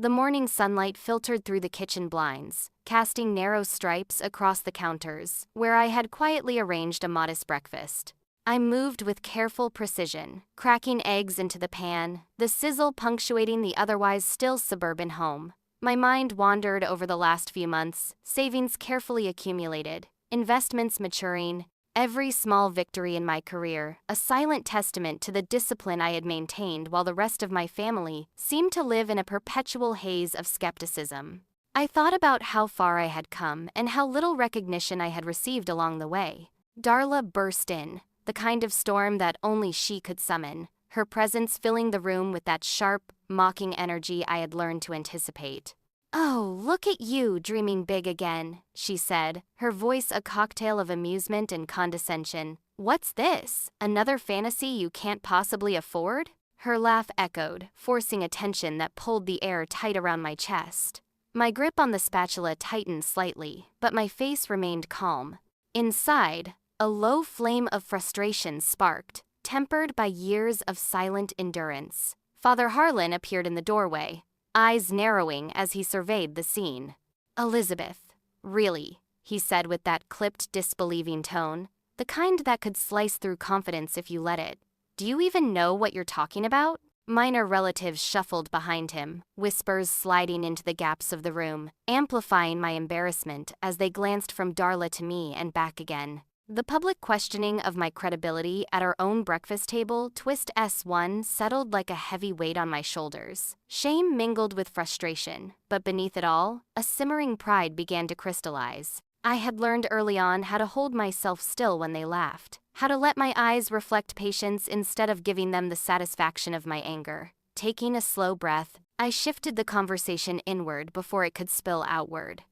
The morning sunlight filtered through the kitchen blinds, casting narrow stripes across the counters, where I had quietly arranged a modest breakfast. I moved with careful precision, cracking eggs into the pan, the sizzle punctuating the otherwise still suburban home. My mind wandered over the last few months, savings carefully accumulated, investments maturing, every small victory in my career, a silent testament to the discipline I had maintained while the rest of my family seemed to live in a perpetual haze of skepticism. I thought about how far I had come and how little recognition I had received along the way. Darla burst in, the kind of storm that only she could summon, her presence filling the room with that sharp, mocking energy I had learned to anticipate. "Oh, look at you, dreaming big again," she said, her voice a cocktail of amusement and condescension. "What's this? Another fantasy you can't possibly afford?" Her laugh echoed, forcing a tension that pulled the air tight around my chest. My grip on the spatula tightened slightly, but my face remained calm. Inside, a low flame of frustration sparked, tempered by years of silent endurance. Father Harlan appeared in the doorway, eyes narrowing as he surveyed the scene. "Elizabeth, really," he said with that clipped, disbelieving tone, the kind that could slice through confidence if you let it. "Do you even know what you're talking about?" Minor relatives shuffled behind him, whispers sliding into the gaps of the room, amplifying my embarrassment as they glanced from Darla to me and back again. The public questioning of my credibility at our own breakfast table, Twist S1, settled like a heavy weight on my shoulders. Shame mingled with frustration, but beneath it all, a simmering pride began to crystallize. I had learned early on how to hold myself still when they laughed, how to let my eyes reflect patience instead of giving them the satisfaction of my anger. Taking a slow breath, I shifted the conversation inward before it could spill outward.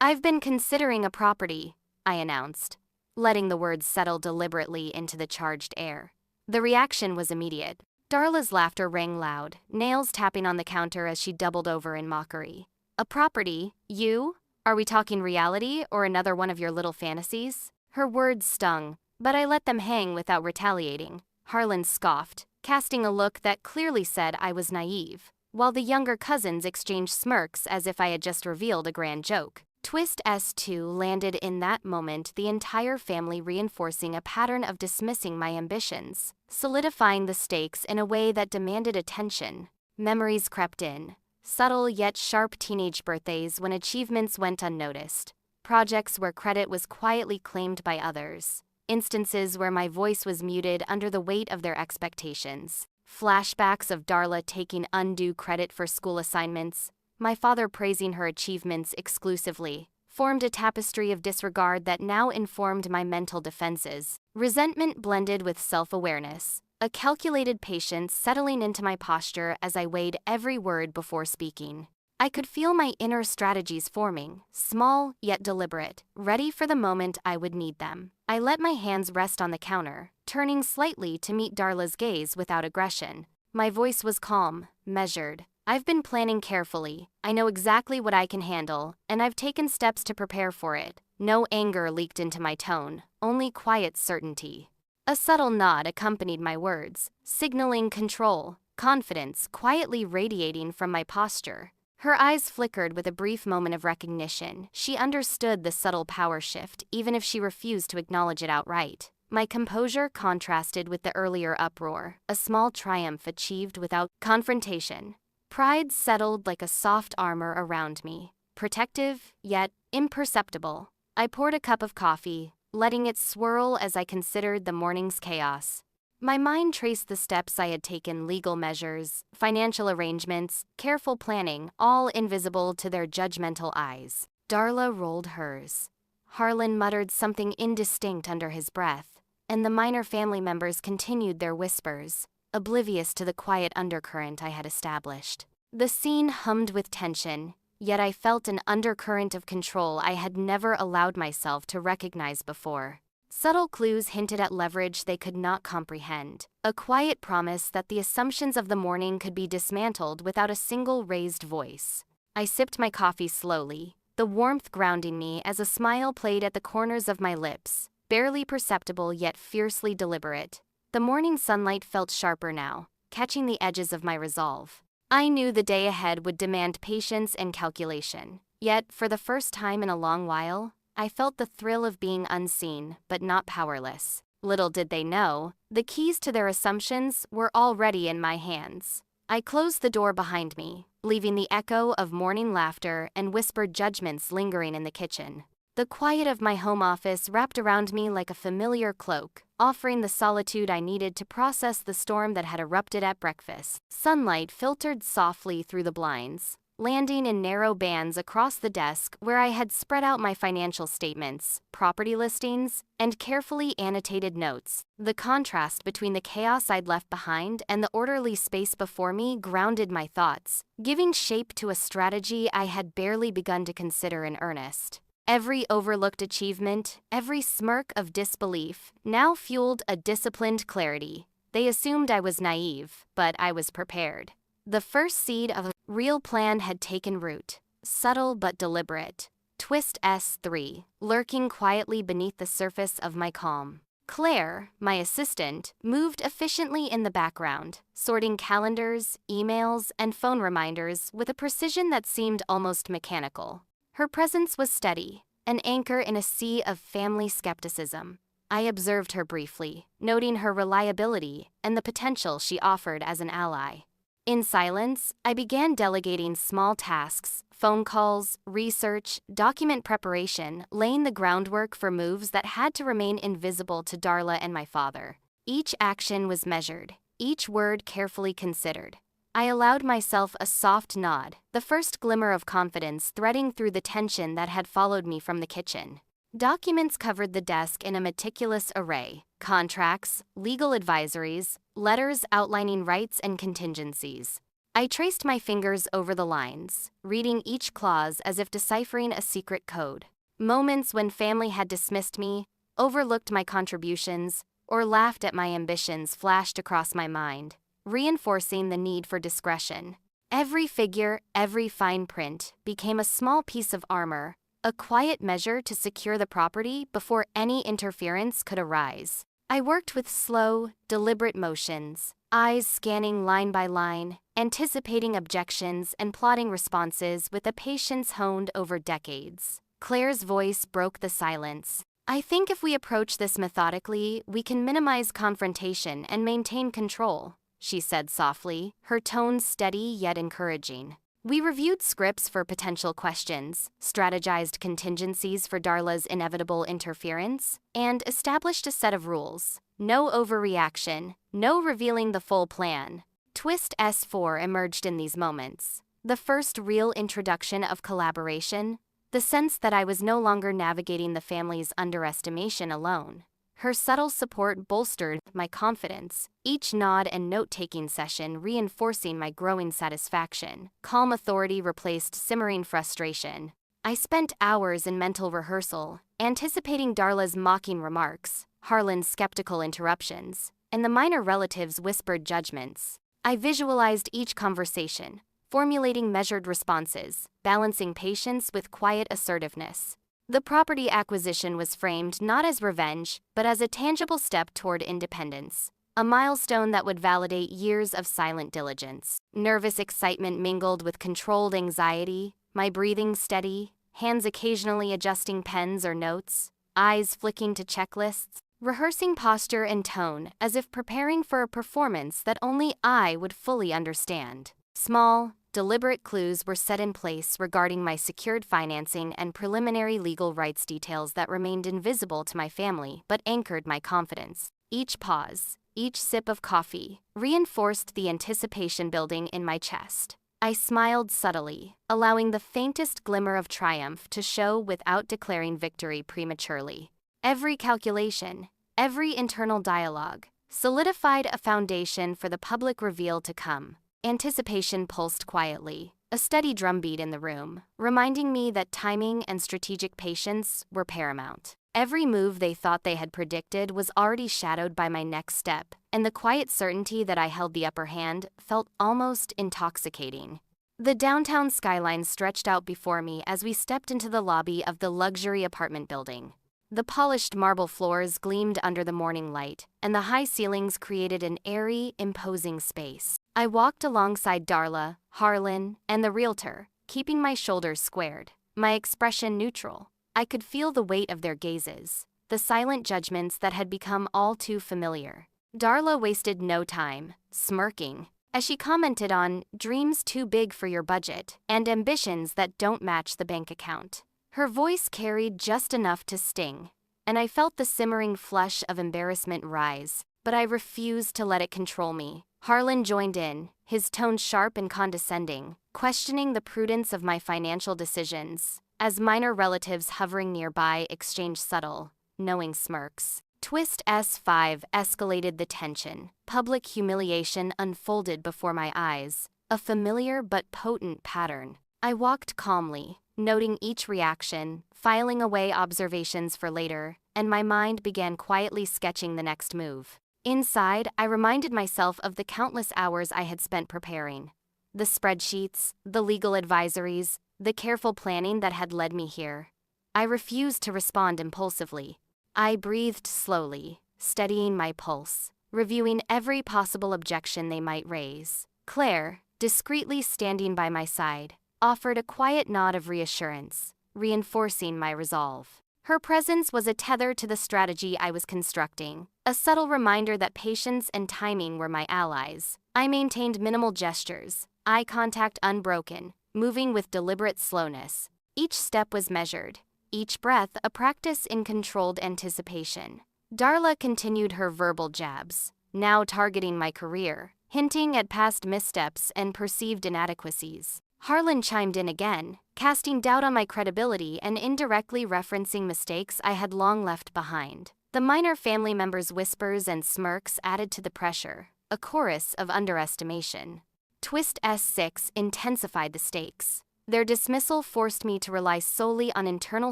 "I've been considering a property," I announced, letting the words settle deliberately into the charged air. The reaction was immediate. Darla's laughter rang loud, nails tapping on the counter as she doubled over in mockery. "A property? You? Are we talking reality or another one of your little fantasies?" Her words stung, but I let them hang without retaliating. Harlan scoffed, casting a look that clearly said I was naive, while the younger cousins exchanged smirks as if I had just revealed a grand joke. Twist S2 landed in that moment, the entire family reinforcing a pattern of dismissing my ambitions, solidifying the stakes in a way that demanded attention. Memories crept in, subtle yet sharp teenage birthdays when achievements went unnoticed, projects where credit was quietly claimed by others, instances where my voice was muted under the weight of their expectations, flashbacks of Darla taking undue credit for school assignments, my father praising her achievements exclusively, formed a tapestry of disregard that now informed my mental defenses. Resentment blended with self-awareness, a calculated patience settling into my posture as I weighed every word before speaking. I could feel my inner strategies forming, small yet deliberate, ready for the moment I would need them. I let my hands rest on the counter, turning slightly to meet Darla's gaze without aggression. My voice was calm, measured. "I've been planning carefully. I know exactly what I can handle, and I've taken steps to prepare for it." No anger leaked into my tone, only quiet certainty. A subtle nod accompanied my words, signaling control, confidence quietly radiating from my posture. Her eyes flickered with a brief moment of recognition. She understood the subtle power shift, even if she refused to acknowledge it outright. My composure contrasted with the earlier uproar, a small triumph achieved without confrontation. Pride settled like a soft armor around me, protective, yet imperceptible. I poured a cup of coffee, letting it swirl as I considered the morning's chaos. My mind traced the steps I had taken, legal measures, financial arrangements, careful planning, all invisible to their judgmental eyes. Darla rolled hers. Harlan muttered something indistinct under his breath, and the minor family members continued their whispers, oblivious to the quiet undercurrent I had established. The scene hummed with tension, yet I felt an undercurrent of control I had never allowed myself to recognize before. Subtle clues hinted at leverage they could not comprehend, a quiet promise that the assumptions of the morning could be dismantled without a single raised voice. I sipped my coffee slowly, the warmth grounding me as a smile played at the corners of my lips, barely perceptible yet fiercely deliberate. The morning sunlight felt sharper now, catching the edges of my resolve. I knew the day ahead would demand patience and calculation. Yet, for the first time in a long while, I felt the thrill of being unseen, but not powerless. Little did they know, the keys to their assumptions were already in my hands. I closed the door behind me, leaving the echo of morning laughter and whispered judgments lingering in the kitchen. The quiet of my home office wrapped around me like a familiar cloak, offering the solitude I needed to process the storm that had erupted at breakfast. Sunlight filtered softly through the blinds, landing in narrow bands across the desk where I had spread out my financial statements, property listings, and carefully annotated notes. The contrast between the chaos I'd left behind and the orderly space before me grounded my thoughts, giving shape to a strategy I had barely begun to consider in earnest. Every overlooked achievement, every smirk of disbelief, now fueled a disciplined clarity. They assumed I was naive, but I was prepared. The first seed of a real plan had taken root, subtle but deliberate. Twist S3, lurking quietly beneath the surface of my calm. Claire, my assistant, moved efficiently in the background, sorting calendars, emails, and phone reminders with a precision that seemed almost mechanical. Her presence was steady, an anchor in a sea of family skepticism. I observed her briefly, noting her reliability and the potential she offered as an ally. In silence, I began delegating small tasks, phone calls, research, document preparation, laying the groundwork for moves that had to remain invisible to Darla and my father. Each action was measured, each word carefully considered. I allowed myself a soft nod, the first glimmer of confidence threading through the tension that had followed me from the kitchen. Documents covered the desk in a meticulous array: contracts, legal advisories, letters outlining rights and contingencies. I traced my fingers over the lines, reading each clause as if deciphering a secret code. Moments when family had dismissed me, overlooked my contributions, or laughed at my ambitions flashed across my mind, reinforcing the need for discretion. Every figure, every fine print, became a small piece of armor, a quiet measure to secure the property before any interference could arise. I worked with slow, deliberate motions, eyes scanning line by line, anticipating objections and plotting responses with a patience honed over decades. Claire's voice broke the silence. "I think if we approach this methodically, we can minimize confrontation and maintain control," she said softly, her tone steady yet encouraging. We reviewed scripts for potential questions, strategized contingencies for Darla's inevitable interference, and established a set of rules. No overreaction, no revealing the full plan. Twist S4 emerged in these moments. The first real introduction of collaboration, the sense that I was no longer navigating the family's underestimation alone. Her subtle support bolstered my confidence, each nod and note-taking session reinforcing my growing satisfaction. Calm authority replaced simmering frustration. I spent hours in mental rehearsal, anticipating Darla's mocking remarks, Harlan's skeptical interruptions, and the minor relatives' whispered judgments. I visualized each conversation, formulating measured responses, balancing patience with quiet assertiveness. The property acquisition was framed not as revenge, but as a tangible step toward independence, a milestone that would validate years of silent diligence. Nervous excitement mingled with controlled anxiety, my breathing steady, hands occasionally adjusting pens or notes, eyes flicking to checklists, rehearsing posture and tone as if preparing for a performance that only I would fully understand. Small, deliberate clues were set in place regarding my secured financing and preliminary legal rights details that remained invisible to my family but anchored my confidence. Each pause, each sip of coffee, reinforced the anticipation building in my chest. I smiled subtly, allowing the faintest glimmer of triumph to show without declaring victory prematurely. Every calculation, every internal dialogue, solidified a foundation for the public reveal to come. Anticipation pulsed quietly, a steady drumbeat in the room, reminding me that timing and strategic patience were paramount. Every move they thought they had predicted was already shadowed by my next step, and the quiet certainty that I held the upper hand felt almost intoxicating. The downtown skyline stretched out before me as we stepped into the lobby of the luxury apartment building. The polished marble floors gleamed under the morning light, and the high ceilings created an airy, imposing space. I walked alongside Darla, Harlan, and the realtor, keeping my shoulders squared, my expression neutral. I could feel the weight of their gazes, the silent judgments that had become all too familiar. Darla wasted no time, smirking, as she commented on dreams too big for your budget and ambitions that don't match the bank account. Her voice carried just enough to sting, and I felt the simmering flush of embarrassment rise, but I refused to let it control me. Harlan joined in, his tone sharp and condescending, questioning the prudence of my financial decisions, as minor relatives hovering nearby exchanged subtle, knowing smirks. Twist S5 escalated the tension. Public humiliation unfolded before my eyes, a familiar but potent pattern. I walked calmly, noting each reaction, filing away observations for later, and my mind began quietly sketching the next move. Inside, I reminded myself of the countless hours I had spent preparing. The spreadsheets, the legal advisories, the careful planning that had led me here. I refused to respond impulsively. I breathed slowly, steadying my pulse, reviewing every possible objection they might raise. Claire, discreetly standing by my side, offered a quiet nod of reassurance, reinforcing my resolve. Her presence was a tether to the strategy I was constructing, a subtle reminder that patience and timing were my allies. I maintained minimal gestures, eye contact unbroken, moving with deliberate slowness. Each step was measured, each breath a practice in controlled anticipation. Darla continued her verbal jabs, now targeting my career, hinting at past missteps and perceived inadequacies. Harlan chimed in again, casting doubt on my credibility and indirectly referencing mistakes I had long left behind. The minor family members' whispers and smirks added to the pressure, a chorus of underestimation. Twist S6 intensified the stakes. Their dismissal forced me to rely solely on internal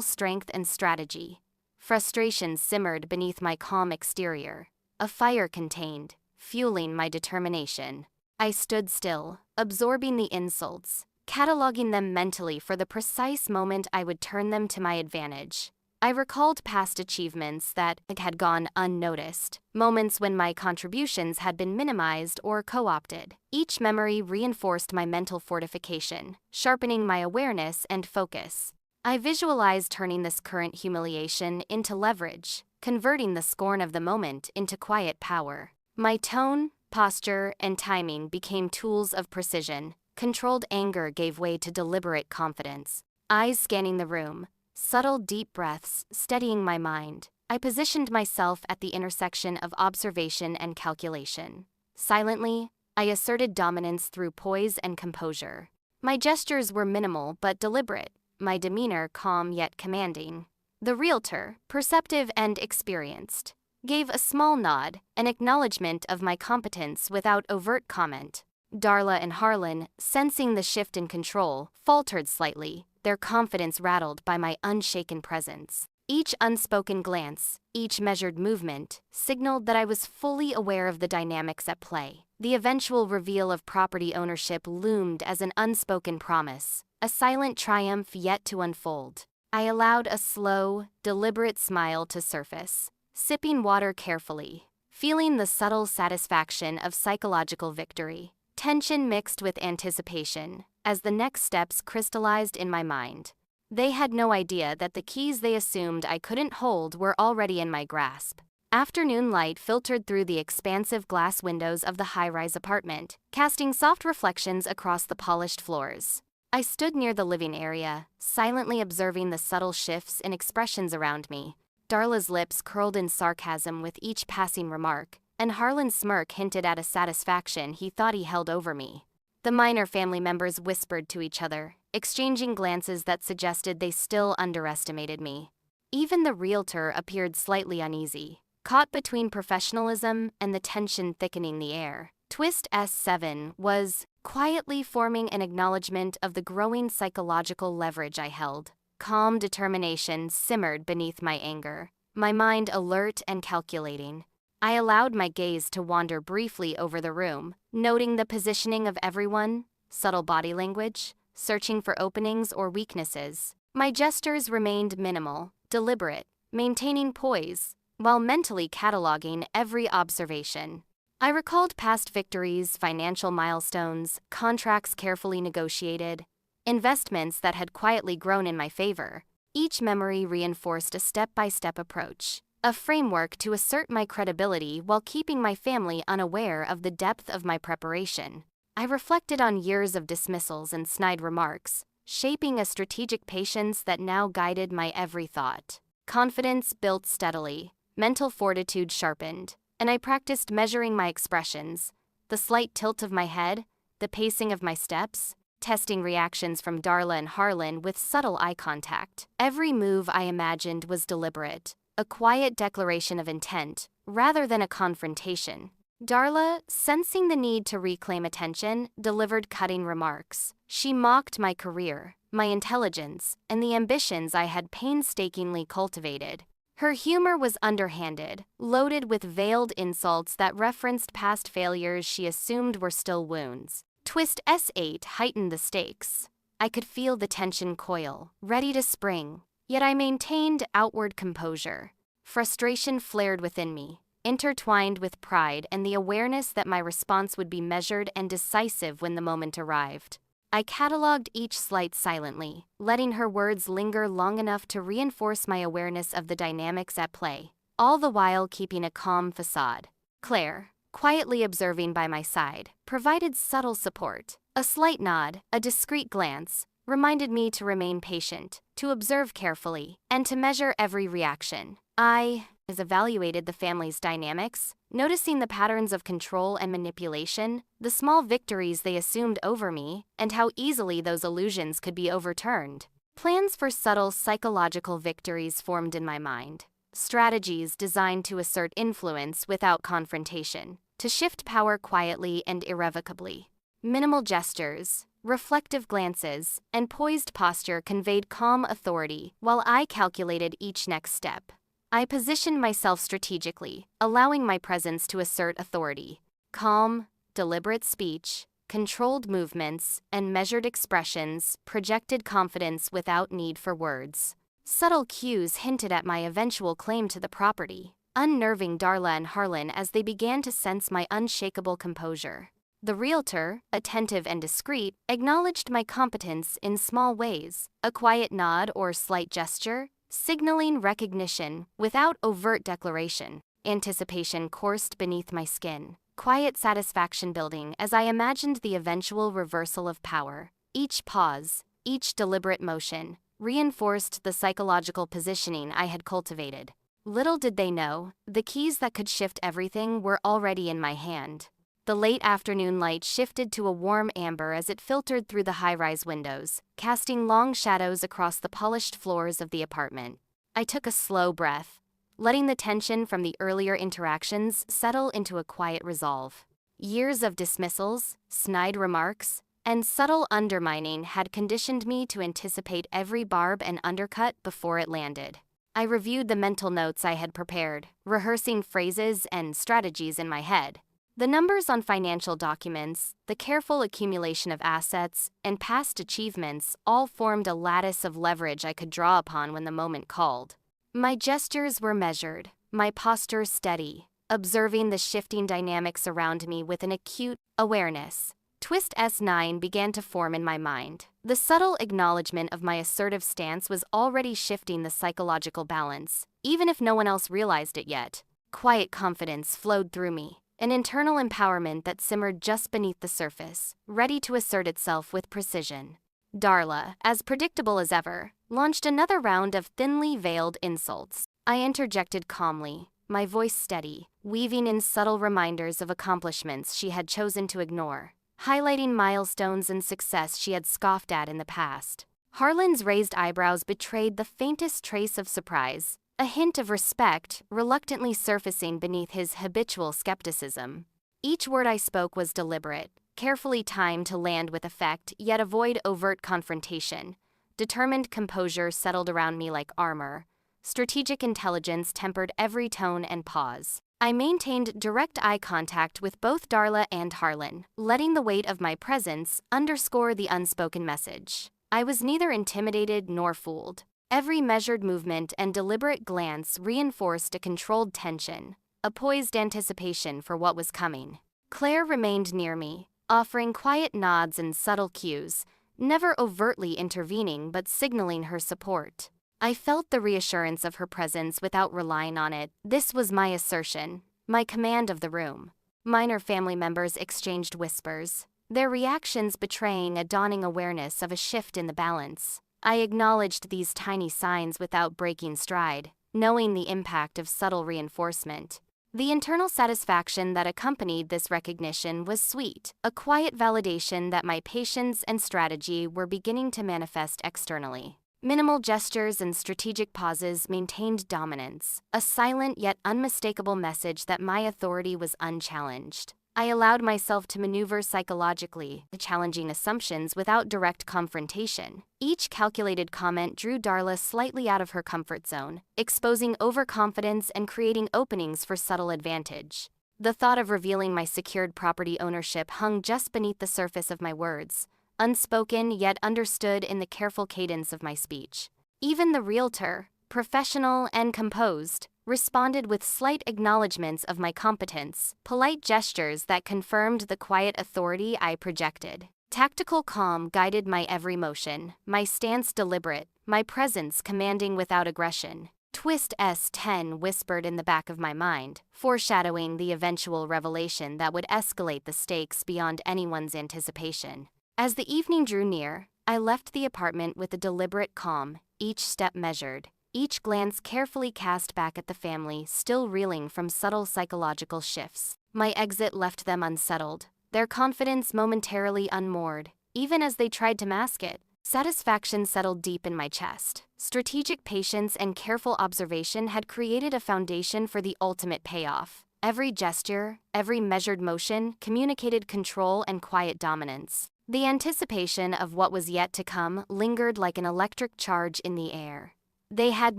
strength and strategy. Frustration simmered beneath my calm exterior, a fire contained, fueling my determination. I stood still, absorbing the insults, cataloging them mentally for the precise moment I would turn them to my advantage. I recalled past achievements that had gone unnoticed, moments when my contributions had been minimized or co-opted. Each memory reinforced my mental fortification, sharpening my awareness and focus. I visualized turning this current humiliation into leverage, converting the scorn of the moment into quiet power. My tone, posture, and timing became tools of precision. Controlled anger gave way to deliberate confidence. Eyes scanning the room, subtle deep breaths steadying my mind. I positioned myself at the intersection of observation and calculation. Silently, I asserted dominance through poise and composure. My gestures were minimal but deliberate, my demeanor calm yet commanding. The realtor, perceptive and experienced, gave a small nod, an acknowledgement of my competence without overt comment. Darla and Harlan, sensing the shift in control, faltered slightly, their confidence rattled by my unshaken presence. Each unspoken glance, each measured movement, signaled that I was fully aware of the dynamics at play. The eventual reveal of property ownership loomed as an unspoken promise, a silent triumph yet to unfold. I allowed a slow, deliberate smile to surface, sipping water carefully, feeling the subtle satisfaction of psychological victory. Tension mixed with anticipation, as the next steps crystallized in my mind. They had no idea that the keys they assumed I couldn't hold were already in my grasp. Afternoon light filtered through the expansive glass windows of the high-rise apartment, casting soft reflections across the polished floors. I stood near the living area, silently observing the subtle shifts in expressions around me. Darla's lips curled in sarcasm with each passing remark, and Harlan's smirk hinted at a satisfaction he thought he held over me. The minor family members whispered to each other, exchanging glances that suggested they still underestimated me. Even the realtor appeared slightly uneasy, caught between professionalism and the tension thickening the air. Twist S7 was quietly forming an acknowledgement of the growing psychological leverage I held. Calm determination simmered beneath my anger, my mind alert and calculating. I allowed my gaze to wander briefly over the room, noting the positioning of everyone, subtle body language, searching for openings or weaknesses. My gestures remained minimal, deliberate, maintaining poise, while mentally cataloging every observation. I recalled past victories, financial milestones, contracts carefully negotiated, investments that had quietly grown in my favor. Each memory reinforced a step-by-step approach, a framework to assert my credibility while keeping my family unaware of the depth of my preparation. I reflected on years of dismissals and snide remarks, shaping a strategic patience that now guided my every thought. Confidence built steadily, mental fortitude sharpened, and I practiced measuring my expressions, the slight tilt of my head, the pacing of my steps, testing reactions from Darla and Harlan with subtle eye contact. Every move I imagined was deliberate, a quiet declaration of intent, rather than a confrontation. Darla, sensing the need to reclaim attention, delivered cutting remarks. She mocked my career, my intelligence, and the ambitions I had painstakingly cultivated. Her humor was underhanded, loaded with veiled insults that referenced past failures she assumed were still wounds. Twist S8 heightened the stakes. I could feel the tension coil, ready to spring, yet I maintained outward composure. Frustration flared within me, intertwined with pride and the awareness that my response would be measured and decisive when the moment arrived. I cataloged each slight silently, letting her words linger long enough to reinforce my awareness of the dynamics at play, all the while keeping a calm facade. Claire, quietly observing by my side, provided subtle support. A slight nod, a discreet glance, reminded me to remain patient, to observe carefully, and to measure every reaction. I evaluated the family's dynamics, noticing the patterns of control and manipulation, the small victories they assumed over me, and how easily those illusions could be overturned. Plans for subtle psychological victories formed in my mind. Strategies designed to assert influence without confrontation, to shift power quietly and irrevocably. Minimal gestures, reflective glances, and poised posture conveyed calm authority, while I calculated each next step. I positioned myself strategically, allowing my presence to assert authority. Calm, deliberate speech, controlled movements, and measured expressions projected confidence without need for words. Subtle cues hinted at my eventual claim to the property, unnerving Darla and Harlan as they began to sense my unshakable composure. The realtor, attentive and discreet, acknowledged my competence in small ways, a quiet nod or slight gesture, signaling recognition without overt declaration. Anticipation coursed beneath my skin, quiet satisfaction building as I imagined the eventual reversal of power. Each pause, each deliberate motion, reinforced the psychological positioning I had cultivated. Little did they know, the keys that could shift everything were already in my hand. The late afternoon light shifted to a warm amber as it filtered through the high-rise windows, casting long shadows across the polished floors of the apartment. I took a slow breath, letting the tension from the earlier interactions settle into a quiet resolve. Years of dismissals, snide remarks, and subtle undermining had conditioned me to anticipate every barb and undercut before it landed. I reviewed the mental notes I had prepared, rehearsing phrases and strategies in my head. The numbers on financial documents, the careful accumulation of assets, and past achievements all formed a lattice of leverage I could draw upon when the moment called. My gestures were measured, my posture steady, observing the shifting dynamics around me with an acute awareness. Twist S9 began to form in my mind. The subtle acknowledgement of my assertive stance was already shifting the psychological balance, even if no one else realized it yet. Quiet confidence flowed through me. An internal empowerment that simmered just beneath the surface, ready to assert itself with precision. Darla, as predictable as ever, launched another round of thinly veiled insults. I interjected calmly, my voice steady, weaving in subtle reminders of accomplishments she had chosen to ignore, highlighting milestones and success she had scoffed at in the past. Harlan's raised eyebrows betrayed the faintest trace of surprise, a hint of respect reluctantly surfacing beneath his habitual skepticism. Each word I spoke was deliberate, carefully timed to land with effect yet avoid overt confrontation. Determined composure settled around me like armor. Strategic intelligence tempered every tone and pause. I maintained direct eye contact with both Darla and Harlan, letting the weight of my presence underscore the unspoken message. I was neither intimidated nor fooled. Every measured movement and deliberate glance reinforced a controlled tension, a poised anticipation for what was coming. Claire remained near me, offering quiet nods and subtle cues, never overtly intervening but signaling her support. I felt the reassurance of her presence without relying on it. This was my assertion, my command of the room. Minor family members exchanged whispers, their reactions betraying a dawning awareness of a shift in the balance. I acknowledged these tiny signs without breaking stride, knowing the impact of subtle reinforcement. The internal satisfaction that accompanied this recognition was sweet, a quiet validation that my patience and strategy were beginning to manifest externally. Minimal gestures and strategic pauses maintained dominance, a silent yet unmistakable message that my authority was unchallenged. I allowed myself to maneuver psychologically, challenging assumptions without direct confrontation. Each calculated comment drew Darla slightly out of her comfort zone, exposing overconfidence and creating openings for subtle advantage. The thought of revealing my secured property ownership hung just beneath the surface of my words, unspoken yet understood in the careful cadence of my speech. Even the realtor, professional and composed, responded with slight acknowledgments of my competence, polite gestures that confirmed the quiet authority I projected. Tactical calm guided my every motion, my stance deliberate, my presence commanding without aggression. Twist S10 whispered in the back of my mind, foreshadowing the eventual revelation that would escalate the stakes beyond anyone's anticipation. As the evening drew near, I left the apartment with a deliberate calm, each step measured, each glance carefully cast back at the family still reeling from subtle psychological shifts. My exit left them unsettled, their confidence momentarily unmoored. Even as they tried to mask it, satisfaction settled deep in my chest. Strategic patience and careful observation had created a foundation for the ultimate payoff. Every gesture, every measured motion communicated control and quiet dominance. The anticipation of what was yet to come lingered like an electric charge in the air. They had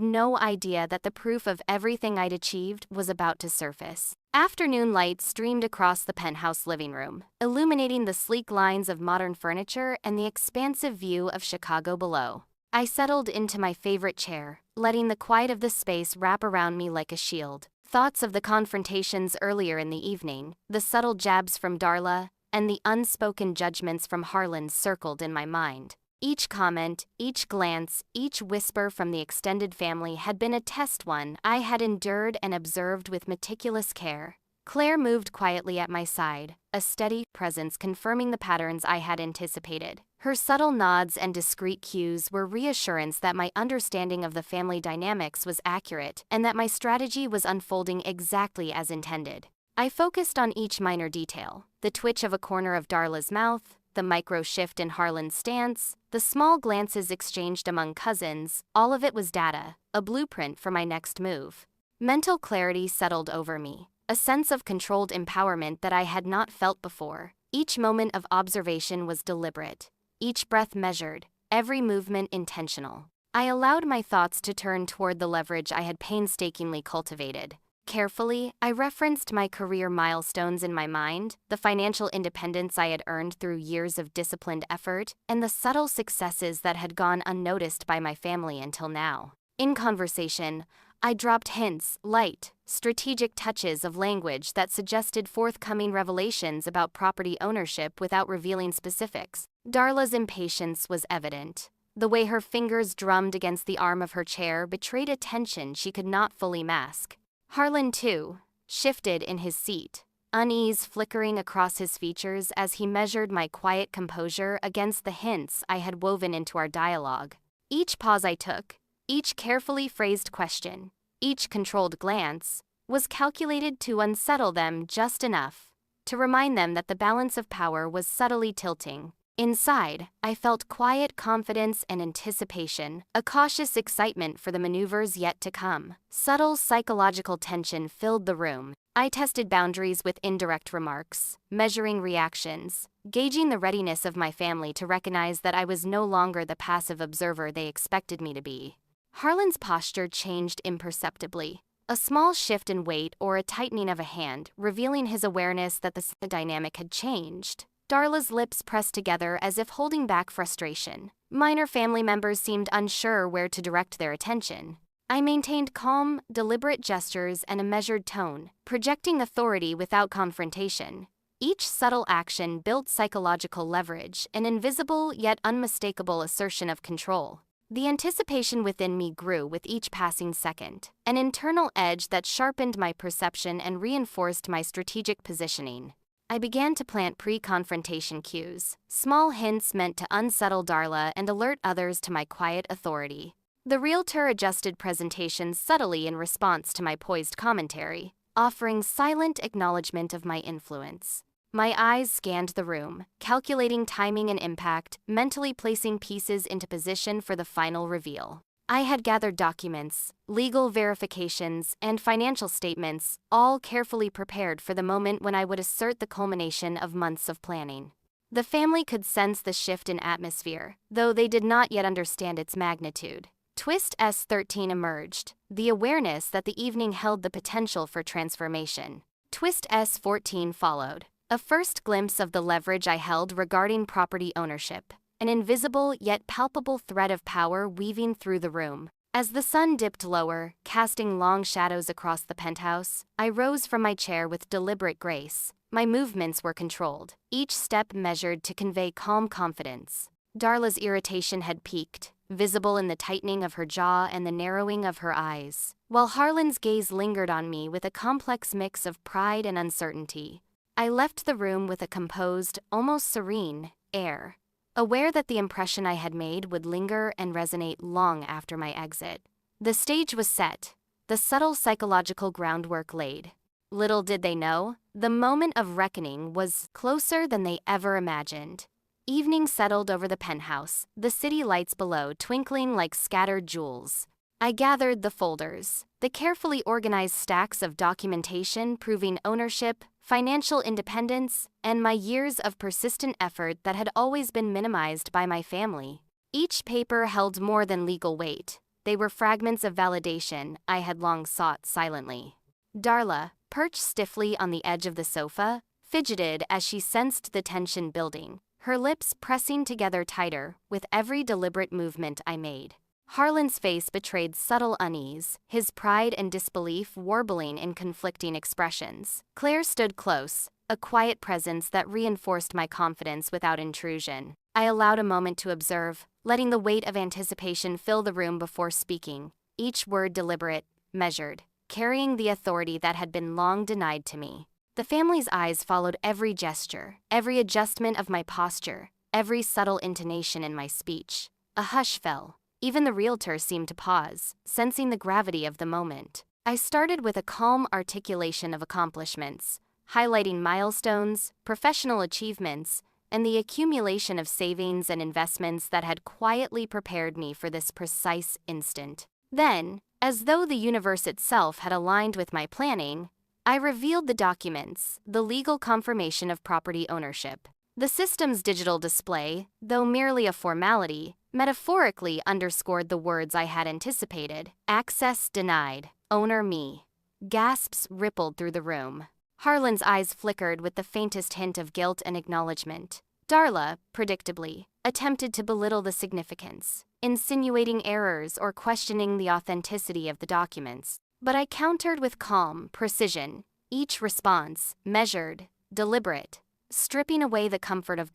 no idea that the proof of everything I'd achieved was about to surface. Afternoon light streamed across the penthouse living room, illuminating the sleek lines of modern furniture and the expansive view of Chicago below. I settled into my favorite chair, letting the quiet of the space wrap around me like a shield. Thoughts of the confrontations earlier in the evening, the subtle jabs from Darla, and the unspoken judgments from Harlan circled in my mind. Each comment, each glance, each whisper from the extended family had been a test one I had endured and observed with meticulous care. Claire moved quietly at my side, a steady presence confirming the patterns I had anticipated. Her subtle nods and discreet cues were reassurance that my understanding of the family dynamics was accurate and that my strategy was unfolding exactly as intended. I focused on each minor detail, the twitch of a corner of Darla's mouth, the micro shift in Harlan's stance, the small glances exchanged among cousins. All of it was data, a blueprint for my next move. Mental clarity settled over me, a sense of controlled empowerment that I had not felt before. Each moment of observation was deliberate, each breath measured, every movement intentional. I allowed my thoughts to turn toward the leverage I had painstakingly cultivated. Carefully, I referenced my career milestones in my mind, the financial independence I had earned through years of disciplined effort, and the subtle successes that had gone unnoticed by my family until now. In conversation, I dropped hints, light, strategic touches of language that suggested forthcoming revelations about property ownership without revealing specifics. Darla's impatience was evident. The way her fingers drummed against the arm of her chair betrayed a tension she could not fully mask. Harlan, too, shifted in his seat, unease flickering across his features as he measured my quiet composure against the hints I had woven into our dialogue. Each pause I took, each carefully phrased question, each controlled glance, was calculated to unsettle them just enough, to remind them that the balance of power was subtly tilting. Inside, I felt quiet confidence and anticipation, a cautious excitement for the maneuvers yet to come. Subtle psychological tension filled the room. I tested boundaries with indirect remarks, measuring reactions, gauging the readiness of my family to recognize that I was no longer the passive observer they expected me to be. Harlan's posture changed imperceptibly, a small shift in weight or a tightening of a hand, revealing his awareness that the dynamic had changed. Darla's lips pressed together as if holding back frustration. Minor family members seemed unsure where to direct their attention. I maintained calm, deliberate gestures and a measured tone, projecting authority without confrontation. Each subtle action built psychological leverage, an invisible yet unmistakable assertion of control. The anticipation within me grew with each passing second, an internal edge that sharpened my perception and reinforced my strategic positioning. I began to plant pre-confrontation cues, small hints meant to unsettle Darla and alert others to my quiet authority. The realtor adjusted presentations subtly in response to my poised commentary, offering silent acknowledgement of my influence. My eyes scanned the room, calculating timing and impact, mentally placing pieces into position for the final reveal. I had gathered documents, legal verifications, and financial statements, all carefully prepared for the moment when I would assert the culmination of months of planning. The family could sense the shift in atmosphere, though they did not yet understand its magnitude. Twist S13 emerged, the awareness that the evening held the potential for transformation. Twist S14 followed, a first glimpse of the leverage I held regarding property ownership, an invisible yet palpable thread of power weaving through the room. As the sun dipped lower, casting long shadows across the penthouse, I rose from my chair with deliberate grace. My movements were controlled, each step measured to convey calm confidence. Darla's irritation had peaked, visible in the tightening of her jaw and the narrowing of her eyes, while Harlan's gaze lingered on me with a complex mix of pride and uncertainty. I left the room with a composed, almost serene, air, aware that the impression I had made would linger and resonate long after my exit. The stage was set, the subtle psychological groundwork laid. Little did they know, the moment of reckoning was closer than they ever imagined. Evening settled over the penthouse, the city lights below twinkling like scattered jewels. I gathered the folders, the carefully organized stacks of documentation proving ownership, financial independence, and my years of persistent effort that had always been minimized by my family. Each paper held more than legal weight. They were fragments of validation I had long sought silently. Darla, perched stiffly on the edge of the sofa, fidgeted as she sensed the tension building, her lips pressing together tighter with every deliberate movement I made. Harlan's face betrayed subtle unease, his pride and disbelief warbling in conflicting expressions. Claire stood close, a quiet presence that reinforced my confidence without intrusion. I allowed a moment to observe, letting the weight of anticipation fill the room before speaking, each word deliberate, measured, carrying the authority that had been long denied to me. The family's eyes followed every gesture, every adjustment of my posture, every subtle intonation in my speech. A hush fell. Even the realtor seemed to pause, sensing the gravity of the moment. I started with a calm articulation of accomplishments, highlighting milestones, professional achievements, and the accumulation of savings and investments that had quietly prepared me for this precise instant. Then, as though the universe itself had aligned with my planning, I revealed the documents, the legal confirmation of property ownership. The system's digital display, though merely a formality, metaphorically underscored the words I had anticipated. Access denied. Owner me. Gasps rippled through the room. Harlan's eyes flickered with the faintest hint of guilt and acknowledgement. Darla, predictably, attempted to belittle the significance, insinuating errors or questioning the authenticity of the documents. But I countered with calm precision, each response measured, deliberate, stripping away the comfort of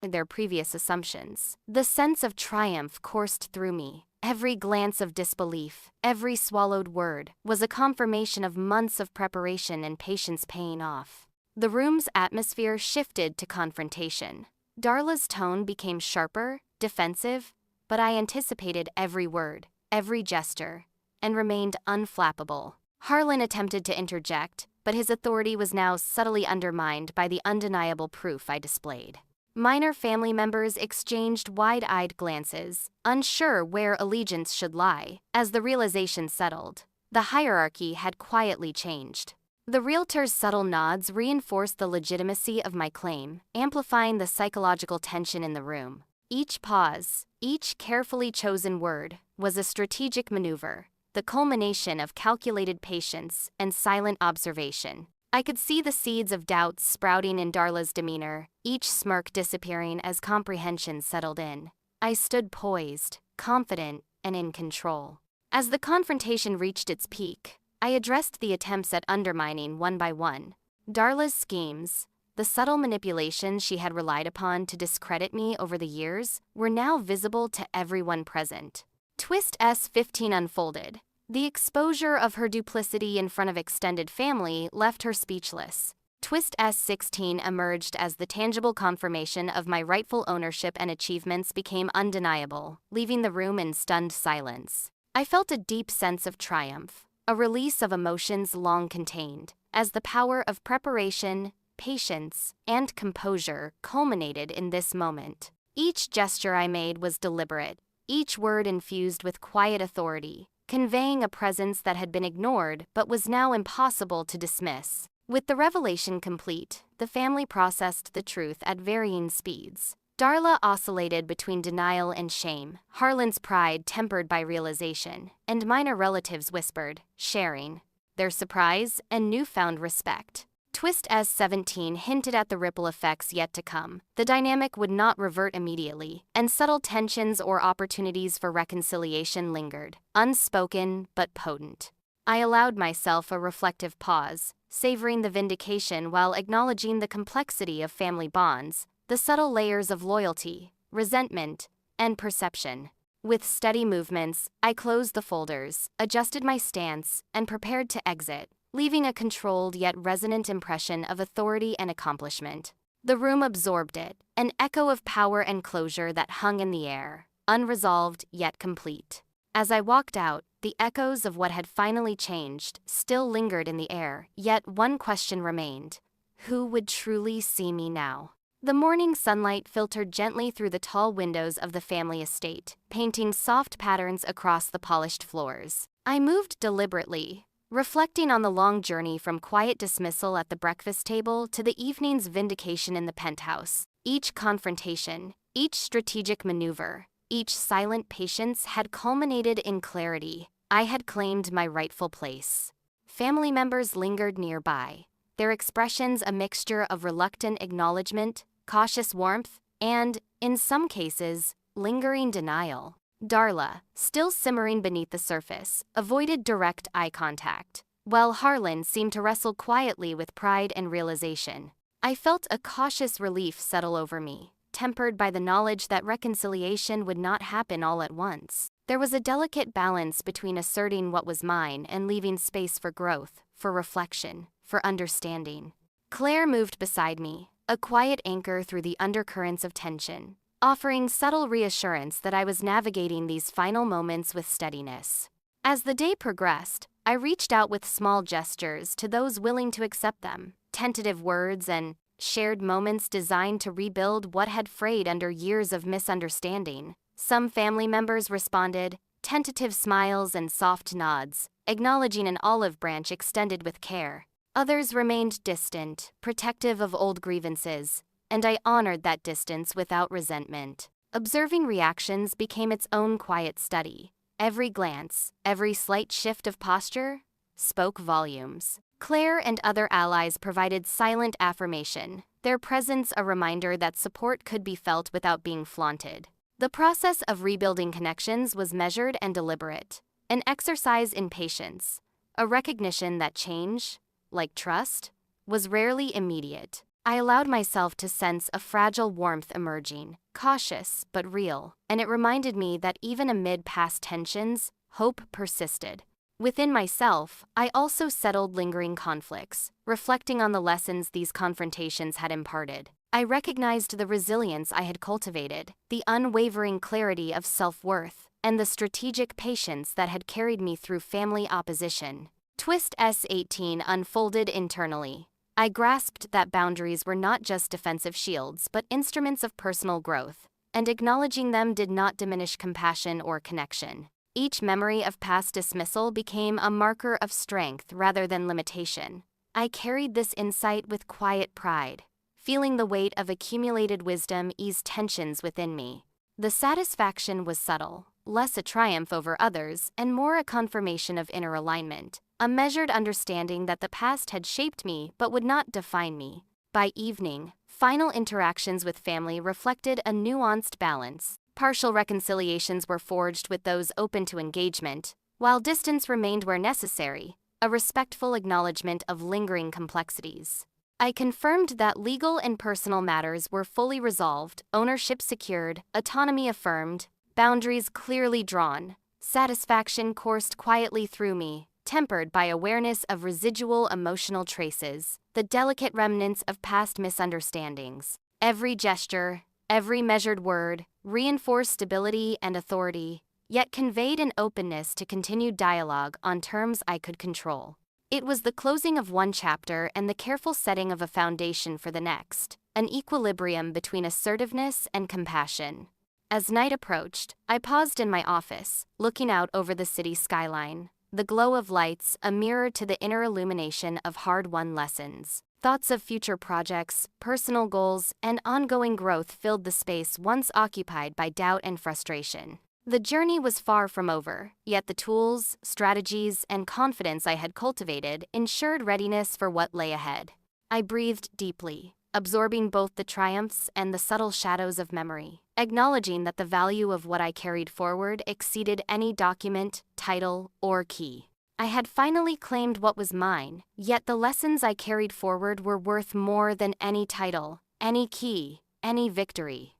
their previous assumptions. The sense of triumph coursed through me. Every glance of disbelief, every swallowed word, was a confirmation of months of preparation and patience paying off. The room's atmosphere shifted to confrontation. Darla's tone became sharper, defensive, but I anticipated every word, every gesture, and remained unflappable. Harlan attempted to interject, but his authority was now subtly undermined by the undeniable proof I displayed. Minor family members exchanged wide-eyed glances, unsure where allegiance should lie. As the realization settled, the hierarchy had quietly changed. The realtor's subtle nods reinforced the legitimacy of my claim, amplifying the psychological tension in the room. Each pause, each carefully chosen word, was a strategic maneuver, the culmination of calculated patience and silent observation. I could see the seeds of doubt sprouting in Darla's demeanor, each smirk disappearing as comprehension settled in. I stood poised, confident, and in control. As the confrontation reached its peak, I addressed the attempts at undermining one by one. Darla's schemes, the subtle manipulations she had relied upon to discredit me over the years, were now visible to everyone present. Twist S15 unfolded. The exposure of her duplicity in front of extended family left her speechless. Twist S16 emerged as the tangible confirmation of my rightful ownership and achievements became undeniable, leaving the room in stunned silence. I felt a deep sense of triumph, a release of emotions long contained, as the power of preparation, patience, and composure culminated in this moment. Each gesture I made was deliberate, each word infused with quiet authority, conveying a presence that had been ignored but was now impossible to dismiss. With the revelation complete, the family processed the truth at varying speeds. Darla oscillated between denial and shame, Harlan's pride tempered by realization, and minor relatives whispered, sharing their surprise and newfound respect. Twist S17 hinted at the ripple effects yet to come. The dynamic would not revert immediately, and subtle tensions or opportunities for reconciliation lingered, unspoken but potent. I allowed myself a reflective pause, savoring the vindication while acknowledging the complexity of family bonds, the subtle layers of loyalty, resentment, and perception. With steady movements, I closed the folders, adjusted my stance, and prepared to exit, leaving a controlled yet resonant impression of authority and accomplishment. The room absorbed it, an echo of power and closure that hung in the air, unresolved yet complete. As I walked out, the echoes of what had finally changed still lingered in the air, yet one question remained: who would truly see me now? The morning sunlight filtered gently through the tall windows of the family estate, painting soft patterns across the polished floors. I moved deliberately, reflecting on the long journey from quiet dismissal at the breakfast table to the evening's vindication in the penthouse. Each confrontation, each strategic maneuver, each silent patience had culminated in clarity. I had claimed my rightful place. Family members lingered nearby, their expressions a mixture of reluctant acknowledgement, cautious warmth, and, in some cases, lingering denial. Darla, still simmering beneath the surface, avoided direct eye contact, while Harlan seemed to wrestle quietly with pride and realization. I felt a cautious relief settle over me, tempered by the knowledge that reconciliation would not happen all at once. There was a delicate balance between asserting what was mine and leaving space for growth, for reflection, for understanding. Claire moved beside me, a quiet anchor through the undercurrents of tension, offering subtle reassurance that I was navigating these final moments with steadiness. As the day progressed, I reached out with small gestures to those willing to accept them, tentative words and shared moments designed to rebuild what had frayed under years of misunderstanding. Some family members responded, tentative smiles and soft nods, acknowledging an olive branch extended with care. Others remained distant, protective of old grievances, and I honored that distance without resentment. Observing reactions became its own quiet study. Every glance, every slight shift of posture, spoke volumes. Claire and other allies provided silent affirmation, their presence a reminder that support could be felt without being flaunted. The process of rebuilding connections was measured and deliberate, an exercise in patience, a recognition that change, like trust, was rarely immediate. I allowed myself to sense a fragile warmth emerging, cautious but real, and it reminded me that even amid past tensions, hope persisted. Within myself, I also settled lingering conflicts, reflecting on the lessons these confrontations had imparted. I recognized the resilience I had cultivated, the unwavering clarity of self-worth, and the strategic patience that had carried me through family opposition. Twist S18 unfolded internally. I grasped that boundaries were not just defensive shields but instruments of personal growth, and acknowledging them did not diminish compassion or connection. Each memory of past dismissal became a marker of strength rather than limitation. I carried this insight with quiet pride, feeling the weight of accumulated wisdom ease tensions within me. The satisfaction was subtle, less a triumph over others and more a confirmation of inner alignment, a measured understanding that the past had shaped me but would not define me. By evening, final interactions with family reflected a nuanced balance. Partial reconciliations were forged with those open to engagement, while distance remained where necessary, a respectful acknowledgement of lingering complexities. I confirmed that legal and personal matters were fully resolved, ownership secured, autonomy affirmed, boundaries clearly drawn. Satisfaction coursed quietly through me, tempered by awareness of residual emotional traces, the delicate remnants of past misunderstandings. Every gesture, every measured word, reinforced stability and authority, yet conveyed an openness to continued dialogue on terms I could control. It was the closing of one chapter and the careful setting of a foundation for the next, an equilibrium between assertiveness and compassion. As night approached, I paused in my office, looking out over the city skyline, the glow of lights a mirror to the inner illumination of hard-won lessons. Thoughts of future projects, personal goals, and ongoing growth filled the space once occupied by doubt and frustration. The journey was far from over, yet the tools, strategies, and confidence I had cultivated ensured readiness for what lay ahead. I breathed deeply, absorbing both the triumphs and the subtle shadows of memory, acknowledging that the value of what I carried forward exceeded any document, title, or key. I had finally claimed what was mine, yet the lessons I carried forward were worth more than any title, any key, any victory.